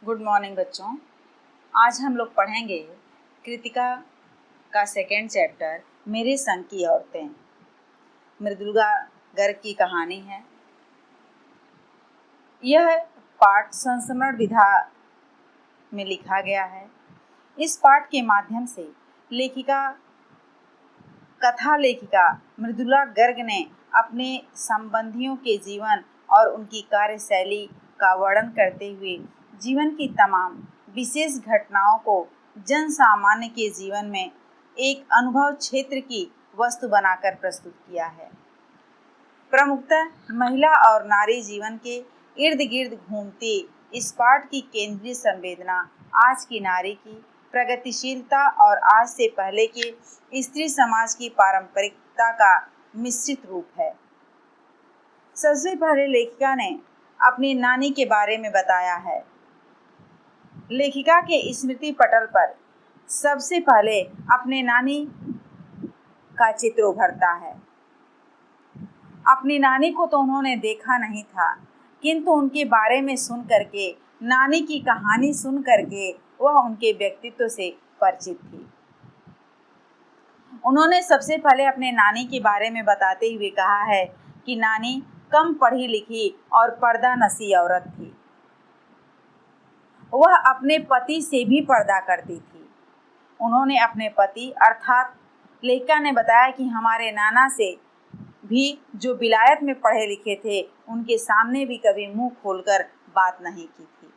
Good morning बच्चों। आज हम लोग पढ़ेंगे कृतिका का सेकेंड चैप्टर मेरे संग की औरतें। मृदुला गर्ग की कहानी है। यह पाठ संस्मरण विधा में लिखा गया है। इस पाठ के माध्यम से कथा लेखिका मृदुला गर्ग ने अपने संबंधियों के जीवन और उनकी कार्यशैली का वर्णन करते हुए जीवन की तमाम विशेष घटनाओं को जन सामान्य के जीवन में एक अनुभव क्षेत्र की वस्तु बनाकर प्रस्तुत किया है। प्रमुखतः महिला और नारी जीवन के इर्द गिर्द घूमती इस पाठ की केंद्रीय संवेदना आज की नारी की प्रगतिशीलता और आज से पहले के स्त्री समाज की पारंपरिकता का मिश्रित रूप है। सबसे पहले लेखिका ने अपनी नानी के बारे में बताया है। लेखिका के स्मृति पटल पर सबसे पहले अपने नानी का चित्र उभरता है। अपनी नानी को तो उन्होंने देखा नहीं था, किंतु उनके बारे में सुन करके, नानी की कहानी सुन करके वह उनके व्यक्तित्व से परिचित थी। उन्होंने सबसे पहले अपने नानी के बारे में बताते हुए कहा है कि नानी कम पढ़ी लिखी और पर्दा नशी औरत थी। वह अपने पति से भी पर्दा करती थी। उन्होंने अपने पति अर्थात लेखिका ने बताया कि हमारे नाना से भी जो विलायत में पढ़े लिखे थे, उनके सामने भी कभी मुंह खोलकर बात नहीं की थी।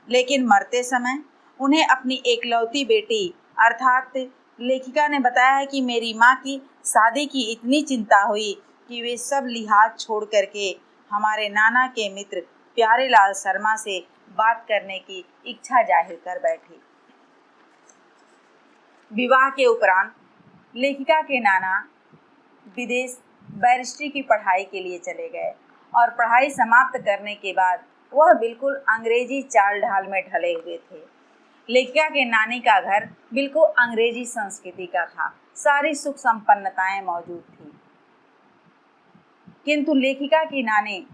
लेकिन मरते समय उन्हें अपनी एकलौती बेटी अर्थात लेखिका ने बताया है कि मेरी माँ की शादी की इतनी चिंता हुई कि वे सब लिहाज छोड़ करके हमारे नाना के मित्र प्यारेलाल शर्मा से बात करने की इच्छा जाहिर कर बैठी। विवाह के उपरांत लेखिका के नाना विदेश बैरिस्ट्री की पढ़ाई के लिए चले गए और पढ़ाई समाप्त करने के बाद वह बिल्कुल अंग्रेजी चाल ढाल में ढले हुए थे। लेखिका के नानी का घर बिल्कुल अंग्रेजी संस्कृति का था। सारी सुख संपन्नताएं मौजूद थी, किंतु लेखिका की नानी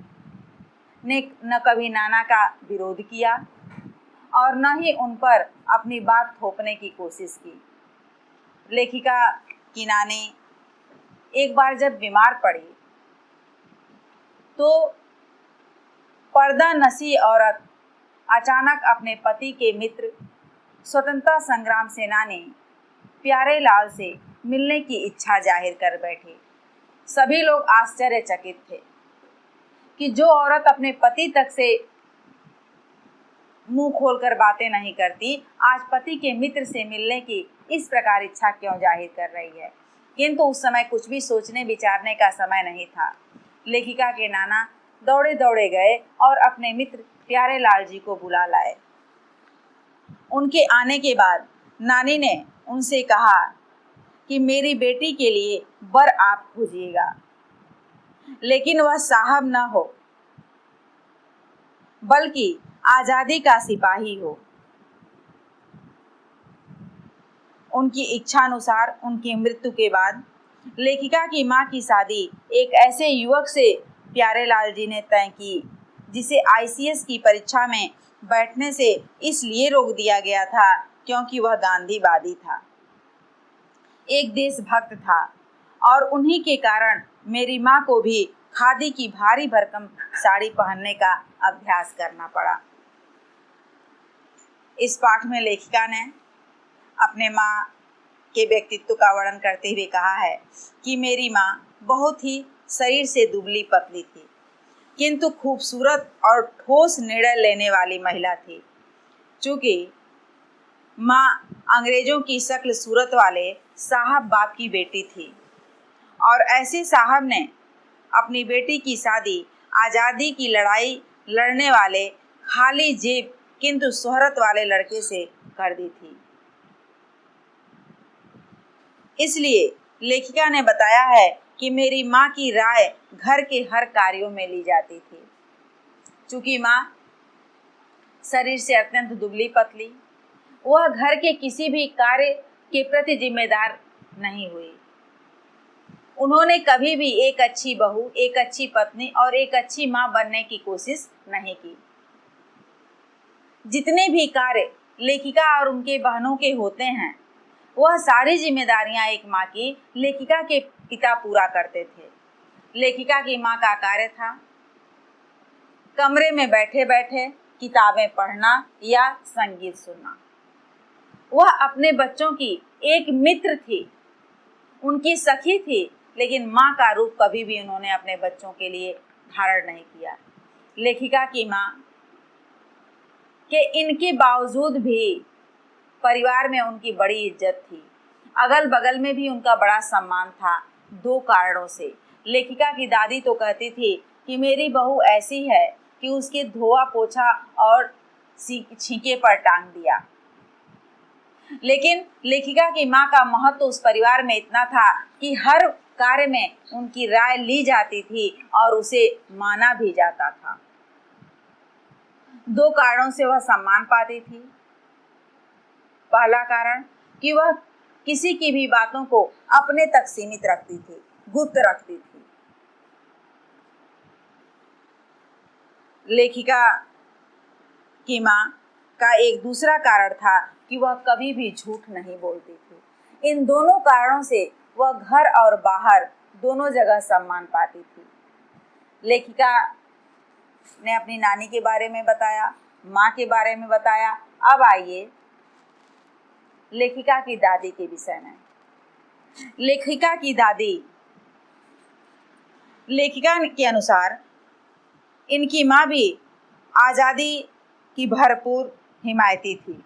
ने न कभी नाना का विरोध किया और न ही उन पर अपनी बात थोपने की कोशिश की। लेखिका की नानी एक बार जब बीमार पड़ी तो पर्दा नशी औरत अचानक अपने पति के मित्र स्वतंत्रता संग्राम सेनानी प्यारेलाल से मिलने की इच्छा जाहिर कर बैठी। सभी लोग आश्चर्यचकित थे कि जो औरत अपने पति तक से मुंह खोलकर बातें नहीं करती, आज पति के मित्र से मिलने की इस प्रकार इच्छा क्यों जाहिर कर रही है। किंतु उस समय कुछ भी सोचने विचारने का समय नहीं था। लेखिका के नाना दौड़े दौड़े गए और अपने मित्र प्यारेलाल जी को बुला लाए। उनके आने के बाद नानी ने उनसे कहा कि मेरी बेटी के लिए वर आप खोजिएगा, लेकिन वह साहब न हो बल्कि आज़ादी का सिपाही हो। उनकी इच्छानुसार उनकी मृत्यु के बाद लेखिका की मां की शादी एक ऐसे युवक से प्यारेलाल जी ने तय की जिसे ICS की परीक्षा में बैठने से इसलिए रोक दिया गया था क्योंकि वह गांधीवादी था, एक देशभक्त था और उन्हीं के कारण मेरी मां को भी खादी की भारी भरकम साड़ी पहनने का अभ्यास करना पड़ा। इस पाठ में लेखिका ने अपने माँ के व्यक्तित्व का वर्णन करते हुए कहा है कि मेरी माँ बहुत ही शरीर से दुबली पतली थी, किंतु खूबसूरत और ठोस निर्णय लेने वाली महिला थी। चूँकि माँ अंग्रेजों की शक्ल सूरत वाले साहब बाप की बेटी थी और ऐसे साहब ने अपनी बेटी की शादी आज़ादी की लड़ाई लड़ने वाले खाली जेब किंतु शोहरत वाले लड़के से कर दी थी। इसलिए लेखिका ने बताया है कि मेरी माँ की राय घर के हर कार्यों में ली जाती थी। चूँकि माँ शरीर से अत्यंत दुबली पतली, वह घर के किसी भी कार्य के प्रति जिम्मेदार नहीं हुई। उन्होंने कभी भी एक अच्छी बहू, एक अच्छी पत्नी और एक अच्छी माँ बनने की कोशिश नहीं की। जितने भी कार्य लेखिका और उनके बहनों के होते हैं, वह सारी जिम्मेदारियां एक माँ की लेखिका के पिता पूरा करते थे। लेखिका की माँ का कार्य था कमरे में बैठे बैठे किताबें पढ़ना या संगीत सुनना। वह अपने बच्चों की एक मित्र थी, उनकी सखी थी, लेकिन माँ का रूप कभी भी उन्होंने अपने बच्चों के लिए धारण नहीं किया। लेखिका की माँ के इनके बावजूद भी परिवार में उनकी बड़ी इज्जत थी, अगल बगल में भी उनका बड़ा सम्मान था। 2 कारणों से। लेखिका की दादी तो कहती थी कि मेरी बहू ऐसी है कि उसके धोआ पोछा और छींके पर टांग दिया। लेकिन लेखिका की माँ का महत्व उस परिवार में इतना था कि हर कार्य में उनकी राय ली जाती थी और उसे माना भी जाता था। 2 कारणों से वह सम्मान पाती थी। पहला कारण कि वह किसी की भी बातों को अपने तक सीमित रखती थी, गुप्त रखती थी। लेखिका की माँ का एक दूसरा कारण था कि वह कभी भी झूठ नहीं बोलती थी। इन दोनों कारणों से वह घर और बाहर दोनों जगह सम्मान पाती थी। लेखिका ने अपनी नानी के बारे में बताया, माँ के बारे में बताया। अब आइए लेखिका की दादी के विषय में। लेखिका की दादी, लेखिका के अनुसार इनकी माँ भी आज़ादी की भरपूर हिमायती थी।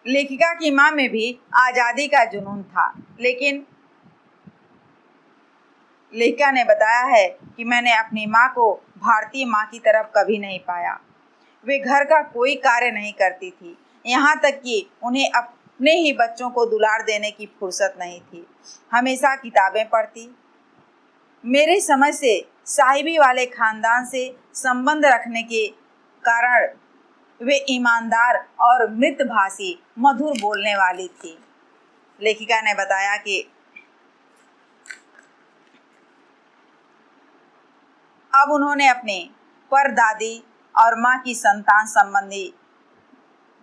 लेखिका की माँ में भी आज़ादी का जुनून था, लेकिन लेखिका ने बताया है कि मैंने अपनी माँ को भारतीय माँ की तरफ कभी नहीं पाया। वे घर का कोई कार्य नहीं करती थी, यहाँ तक कि उन्हें अपने ही बच्चों को दुलार देने की फुर्सत नहीं थी। हमेशा किताबें पढ़ती। मेरे समझ से साहिबी वाले खानदान से संबंध रखने के कारण वे ईमानदार और मृदभाषी, मधुर बोलने वाली थी। लेखिका ने बताया कि अब उन्होंने अपने परदादी और माँ की संतान संबंधी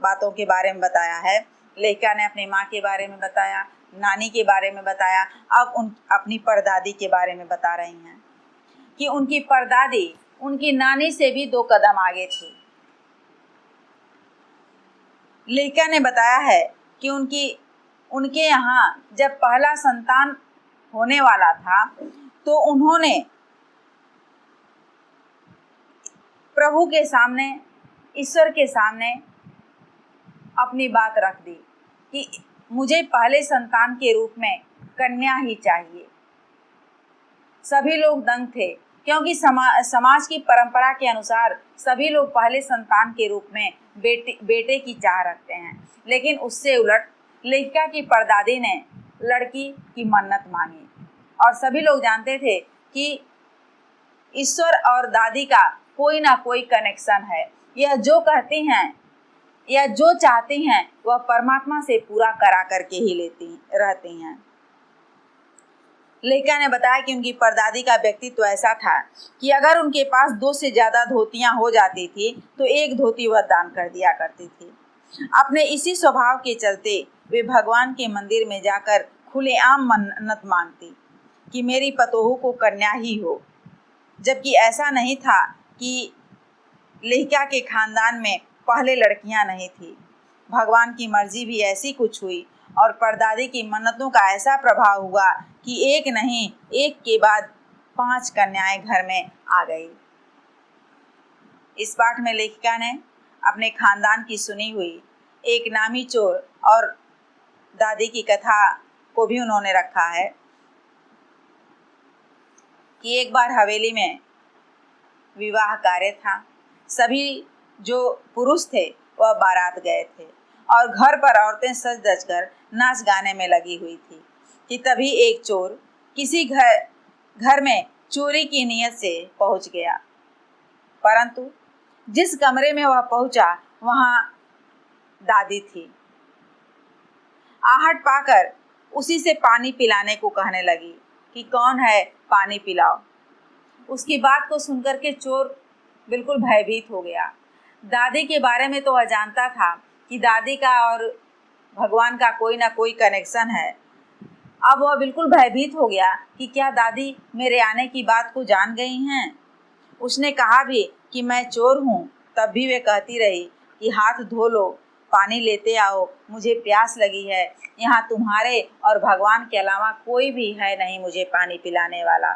बातों के बारे में बताया है। लेखिका ने अपनी माँ के बारे में बताया, नानी के बारे में बताया। अब अपनी परदादी के बारे में बता रही हैं कि उनकी परदादी उनकी नानी से भी 2 कदम आगे थी। लेखिका ने बताया है कि उनके यहाँ जब पहला संतान होने वाला था तो उन्होंने प्रभु के सामने, ईश्वर के सामने अपनी बात रख दी कि मुझे पहले संतान के रूप में कन्या ही चाहिए। सभी लोग दंग थे, क्योंकि समाज की परंपरा के अनुसार सभी लोग पहले संतान के रूप में बेटे की चाह रखते हैं। लेकिन उससे उलट लेखिका की परदादी ने लड़की की मन्नत मांगी, और सभी लोग जानते थे कि ईश्वर और दादी का कोई ना कोई कनेक्शन है। यह जो कहती हैं या जो चाहती हैं वह परमात्मा से पूरा करा करके ही रहती हैं। लेखिका ने बताया कि उनकी परदादी का व्यक्तित्व ऐसा था कि अगर उनके पास 2 से ज़्यादा धोतियां हो जाती थी तो एक धोती वह दान कर दिया करती थी। अपने इसी स्वभाव के चलते वे भगवान के मंदिर में जाकर खुलेआम मन्नत मांगती कि मेरी पतोहू को कन्या ही हो, जबकि ऐसा नहीं था कि लेखिका के खानदान में पहले लड़कियां नहीं थी। भगवान की मर्जी भी ऐसी कुछ हुई और परदादी की मन्नतों का ऐसा प्रभाव हुआ कि एक नहीं, एक के बाद 5 कन्याएं घर में आ गई। इस पाठ में लेखिका ने अपने खानदान की सुनी हुई एक नामी चोर और दादी की कथा को भी उन्होंने रखा है कि एक बार हवेली में विवाह कार्य था। सभी जो पुरुष थे वह बारात गए थे और घर पर औरतें सज धज कर नाच गाने में लगी हुई थी कि तभी एक चोर किसी घर में चोरी की नियत से पहुंच गया, परंतु जिस कमरे में वह पहुंचा वहां दादी थी। आहट पाकर उसी से पानी पिलाने को कहने लगी कि कौन है, पानी पिलाओ। उसकी बात को सुनकर के चोर बिल्कुल भयभीत हो गया। दादी के बारे में तो वह जानता था कि दादी का और भगवान का कोई ना कोई कनेक्शन है। अब वह बिल्कुल भयभीत हो गया कि क्या दादी मेरे आने की बात को जान गई हैं। उसने कहा भी कि मैं चोर हूँ, तब भी वे कहती रही कि हाथ धो लो, पानी लेते आओ, मुझे प्यास लगी है, यहाँ तुम्हारे और भगवान के अलावा कोई भी है नहीं मुझे पानी पिलाने वाला।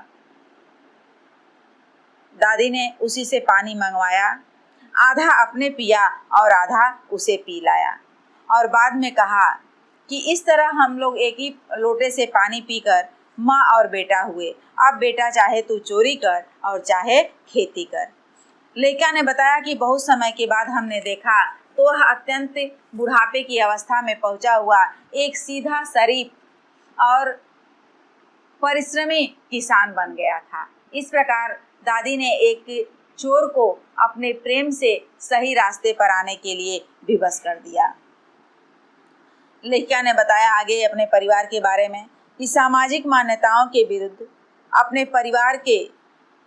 दादी ने उसी से पानी मंगवाया, आधा अपने पिया और आधा उसे पी लाया और बाद में कहा कि इस तरह हम लोग एक ही लोटे से पानी पीकर माँ और बेटा हुए। अब बेटा चाहे तू चोरी कर और चाहे खेती कर। लड़का ने बताया कि बहुत समय के बाद हमने देखा तो वह अत्यंत बुढ़ापे की अवस्था में पहुंचा हुआ एक सीधा शरीफ और परिश्रमी किसान बन गया था। इस प्रकार दादी ने एक चोर को अपने प्रेम से सही रास्ते पर आने के लिए विवश कर दिया। लड़का ने बताया आगे अपने परिवार के बारे में कि सामाजिक मान्यताओं के विरुद्ध अपने परिवार के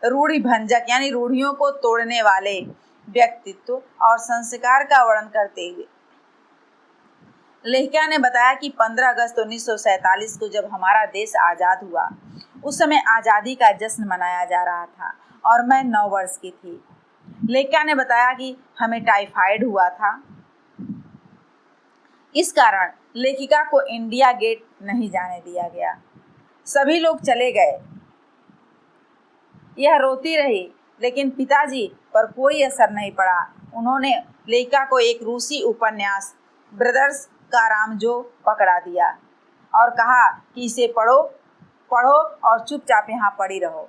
रूढ़िभंजक यानी रूढ़ियों को तोड़ने वाले व्यक्तित्व और संस्कार का वर्णन करते हुए लड़का ने बताया कि 15 अगस्त 1947 को जब हमारा देश आज़ाद हुआ, उस समय आज़ादी का जश्न मनाया जा रहा था और मैं 9 वर्ष की थी। लड़का ने बताया कि हमें टाइफाइड हुआ था। इस कारण लेखिका को इंडिया गेट नहीं जाने दिया गया। सभी लोग चले गए। यह रोती रही, लेकिन पिताजी पर कोई असर नहीं पड़ा। उन्होंने लेखिका को एक रूसी उपन्यास ब्रदर्स कारामजो पकड़ा दिया और कहा कि इसे पढ़ो और चुपचाप यहाँ पड़ी रहो।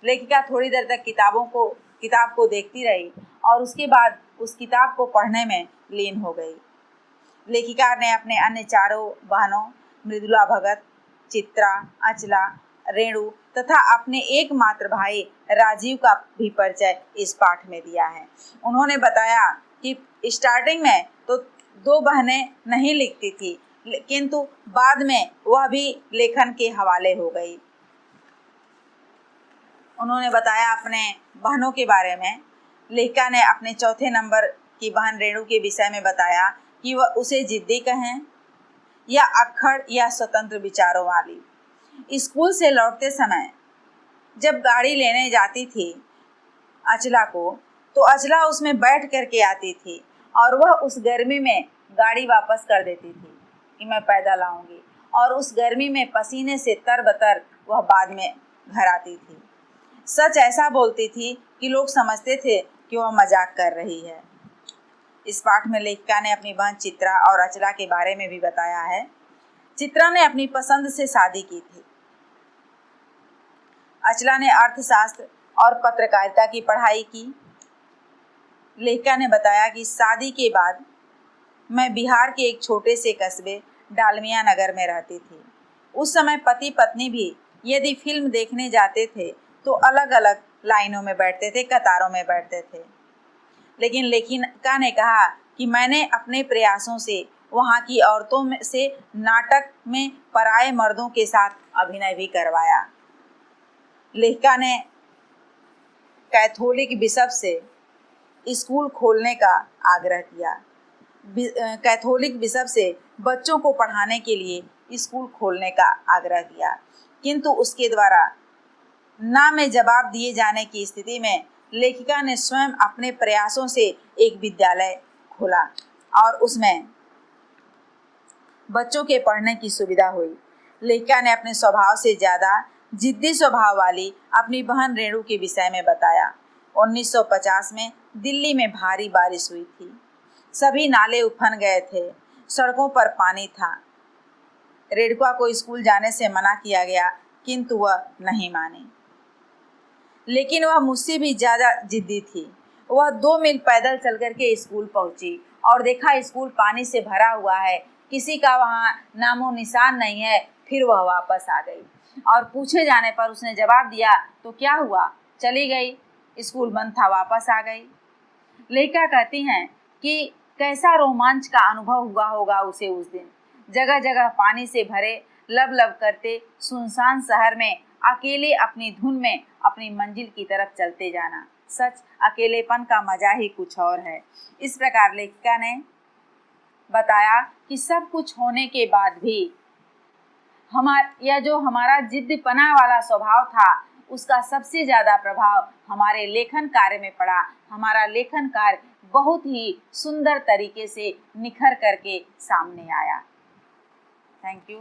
लेखिका थोड़ी देर तक किताब को देखती रही और उसके बाद उस किताब को पढ़ने में लीन हो गई। लेखिका ने अपने अन्य चारों बहनों मृदुला भगत, चित्रा, अचला, रेणु तथा अपने एकमात्र भाई राजीव का भी परिचय इस पाठ में दिया है। उन्होंने बताया कि स्टार्टिंग में तो 2 बहनें नहीं लिखती थी, किंतु बाद में वह भी लेखन के हवाले हो गई। उन्होंने बताया अपने बहनों के बारे में। लेखिका ने अपने चौथे नंबर की बहन रेणु के विषय में बताया कि वह उसे जिद्दी कहें या अक्खड़ या स्वतंत्र विचारों वाली। स्कूल से लौटते समय जब गाड़ी लेने जाती थी अचला को, तो अचला उसमें बैठ करके आती थी और वह उस गर्मी में गाड़ी वापस कर देती थी कि मैं पैदल आऊँगी, और उस गर्मी में पसीने से तरबतर वह बाद में घर आती थी। सच ऐसा बोलती थी कि लोग समझते थे कि वह मजाक कर रही है। इस पाठ में लेखिका ने अपनी बहन चित्रा और अचला के बारे में भी बताया है। चित्रा ने अपनी पसंद से शादी की थी। अचला ने अर्थशास्त्र और पत्रकारिता की पढ़ाई की। लेखिका ने बताया कि शादी के बाद मैं बिहार के एक छोटे से कस्बे डालमिया नगर में रहती थी। उस समय पति पत्नी भी यदि फिल्म देखने जाते थे तो अलग अलग लाइनों में बैठते थे, कतारों में बैठते थे। लेकिन लेखिका ने कहा कि मैंने अपने प्रयासों से वहाँ की औरतों से नाटक में पराये मर्दों के साथ अभिनय भी करवाया। लेखिका ने कैथोलिक बिशप से स्कूल खोलने का आग्रह किया। कैथोलिक बिशप से बच्चों को पढ़ाने के लिए स्कूल खोलने का आग्रह किया, किंतु उसके द्वारा ना में जवाब दिए जाने की स्थिति में लेखिका ने स्वयं अपने प्रयासों से एक विद्यालय खोला और उसमें बच्चों के पढ़ने की सुविधा हुई। लेखिका ने अपने स्वभाव से ज़्यादा जिद्दी स्वभाव वाली अपनी बहन रेणु के विषय में बताया। 1950 में दिल्ली में भारी बारिश हुई थी। सभी नाले उफन गए थे, सड़कों पर पानी था। रेणुका को स्कूल जाने से मना किया गया, किंतु वह नहीं मानी। लेकिन वह मुझसे भी ज़्यादा जिद्दी थी। वह 2 मील पैदल चल करके स्कूल पहुंची और देखा स्कूल पानी से भरा हुआ है, किसी का वहाँ नामो निशान नहीं है। फिर वह वापस आ गई और पूछे जाने पर उसने जवाब दिया तो क्या हुआ, चली गई, स्कूल बंद था, वापस आ गई। लेखिका कहती हैं कि कैसा रोमांच का अनुभव हुआ होगा उसे उस दिन। जगह जगह पानी से भरे लब करते सुनसान शहर में अकेले अपनी धुन में अपनी मंजिल की तरफ चलते जाना। सच अकेलेपन का मजा ही कुछ और है। इस प्रकार लेखिका ने बताया कि सब कुछ होने के बाद भी यह जो हमारा जिद्दपना वाला स्वभाव था, उसका सबसे ज़्यादा प्रभाव हमारे लेखन कार्य में पड़ा। हमारा लेखन कार्य बहुत ही सुंदर तरीके से निखर करके सामने आया। Thank you.